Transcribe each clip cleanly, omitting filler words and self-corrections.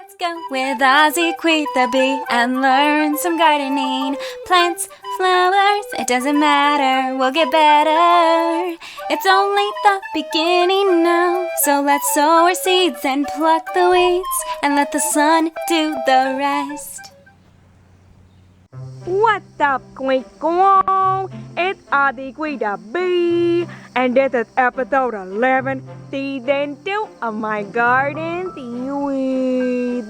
Let's go with Ozzie Kwee the bee and learn some gardening. Plants, flowers, it doesn't matter, we'll get better. It's only the beginning now, so let's sow our seeds and pluck the weeds and let the sun do the rest. What's up, Squeakquel? It's Ozzie Kwee the bee, and this is episode 11, season 2 of my garden series.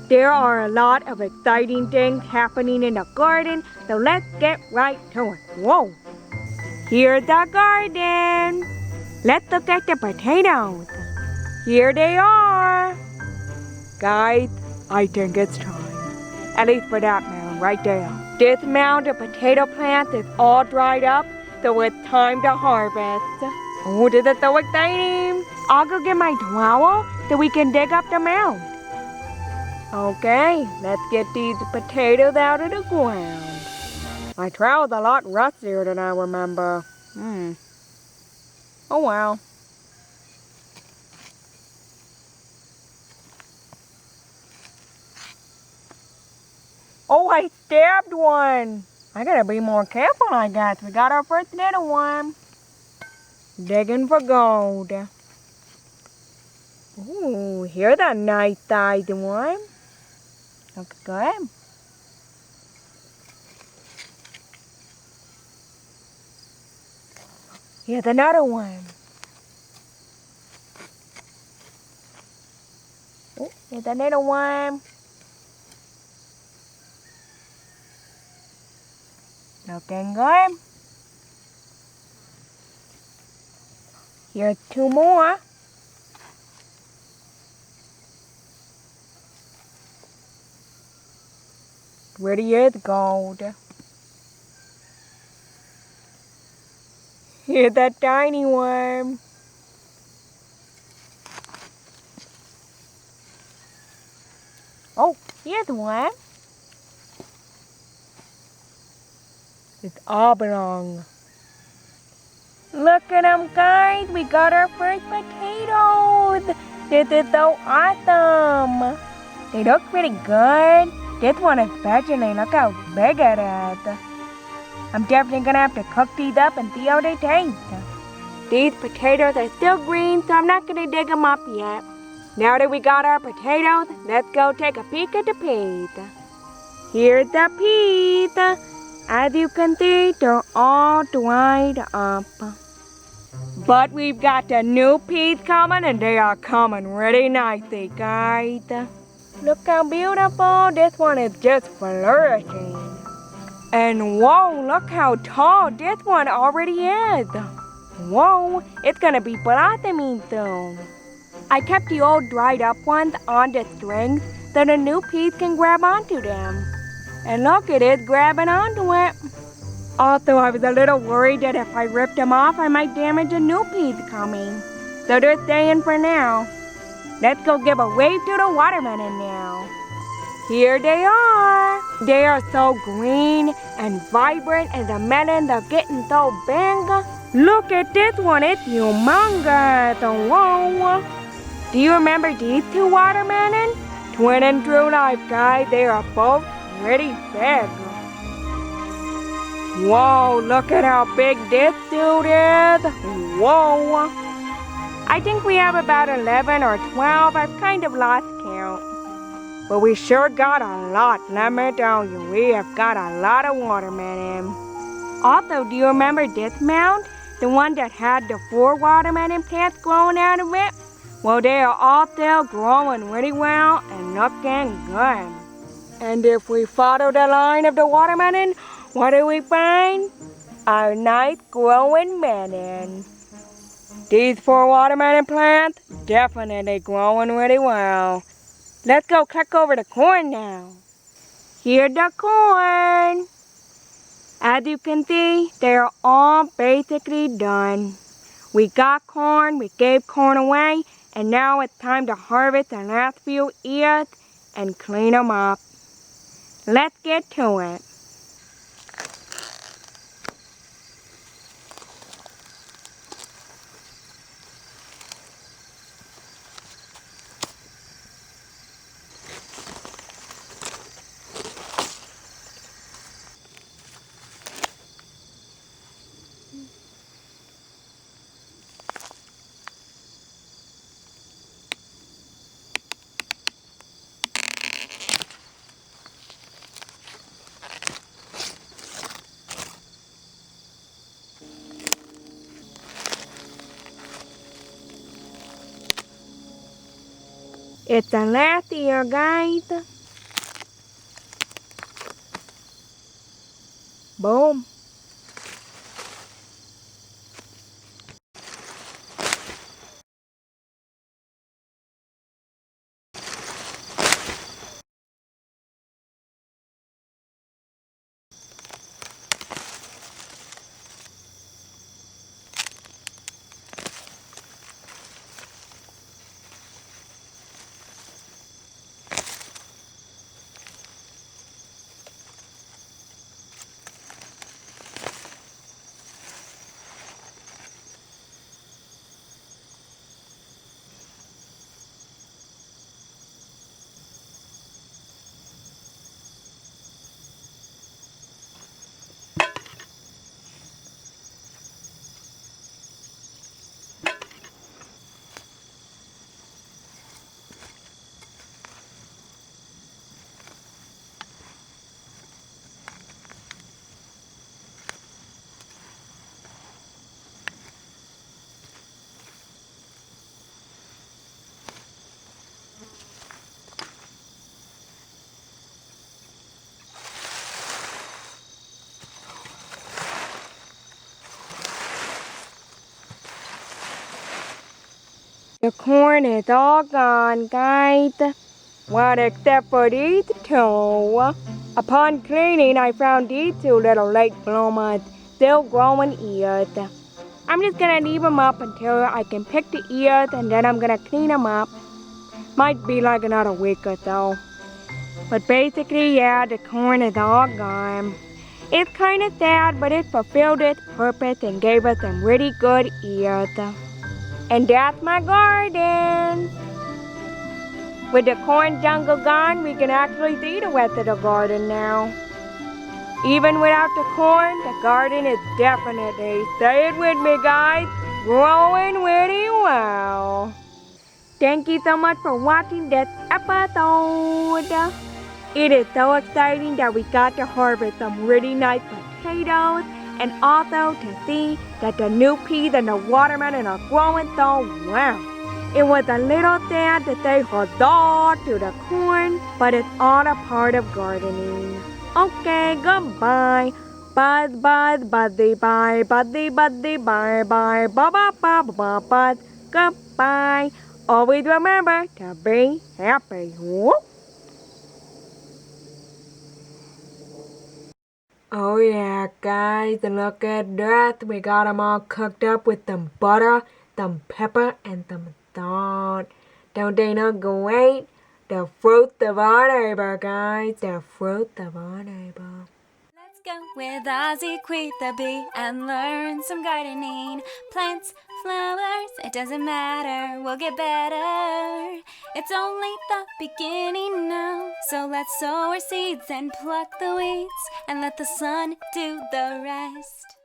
There are a lot of exciting things happening in the garden, so let's get right to it. Whoa! Here's the garden. Let's look at the potatoes. Here they are. Guys, I think it's time. At least for that mound right there. This mound of potato plants is all dried up, so it's time to harvest. Oh, this is so exciting. I'll go get my trowel so we can dig up the mound. Okay, let's get these potatoes out of the ground. My trowel's a lot rustier than I remember. Oh well. Oh, I stabbed one. I gotta be more careful, I guess. We got our first little one. Digging for gold. Ooh, here's a nice sized one. Looks good. Here's another one. Oh, here's another one. Looking good. Here's two more. Pretty is gold. Here's that tiny one. Oh, here's one. It's oblong. Look at them, guys. We got our first potatoes. This is so awesome. They look pretty good. This one especially. Look how big it is. I'm definitely going to have to cook these up and see how they taste. These potatoes are still green, so I'm not going to dig them up yet. Now that we got our potatoes, let's go take a peek at the peas. Here's the peas. As you can see, they're all dried up. But we've got the new peas coming, and they are coming really nicely, guys. Look how beautiful. This one is just flourishing. And whoa, look how tall this one already is. Whoa, it's gonna be blossoming soon. I kept the old dried up ones on the strings so the new peas can grab onto them. And look, it is grabbing onto it. Also, I was a little worried that if I ripped them off, I might damage the new peas coming. So they're staying for now. Let's go give a wave to the watermelon now. Here they are. They are so green and vibrant, and the melons are getting so big. Look at this one, it's humongous. Whoa. Do you remember these two watermelons? Twin and true life, guys. They are both pretty big. Whoa, look at how big this dude is. Whoa. I think we have about 11 or 12. I've kind of lost count. But we sure got a lot, let me tell you. We have got a lot of watermelon. Also, do you remember this mound? The one that had the 4 watermelon plants growing out of it? Well, they are all still growing really well and looking good. And if we follow the line of the watermelon, what do we find? A nice growing melon. These 4 watermelon plants definitely growing really well. Let's go click over the corn now. Here's the corn. As you can see, they're all basically done. We got corn, we gave corn away, and now it's time to harvest the last few ears and clean them up. Let's get to it. It's the last ear, guys. Boom. The corn is all gone, guys. Well, except for these two. Upon cleaning, I found these two little late bloomers still growing ears. I'm just gonna leave them up until I can pick the ears and then I'm gonna clean them up. Might be like another week or so. But basically, yeah, the corn is all gone. It's kind of sad, but it fulfilled its purpose and gave us some really good ears. And that's my garden. With the corn jungle gone, we can actually see the rest of the garden now. Even without the corn, the garden is definitely, say it with me guys, growing really well. Thank you so much for watching this episode. It is so exciting that we got to harvest some really nice potatoes and also to see that the new peas and the watermelon are growing so well. It was a little sad to say huzzah to the corn, but it's all a part of gardening. Okay, goodbye. Buzz, buzz, buzzy, bye, buzzy, buzzy, bye, bye, ba ba ba ba ba buzz. Goodbye. Always remember to be happy. Whoop. Oh yeah, guys, look at that. We got them all cooked up with some butter, some pepper, and some salt. Don't they look great? The fruit of our neighbor, guys. The fruit of our neighbor. Let's go with Ozzie Kwee the bee and learn some gardening. Plants, flowers, it doesn't matter, we'll get better. It's only the beginning now, so let's sow our seeds and pluck the weeds and let the sun do the rest.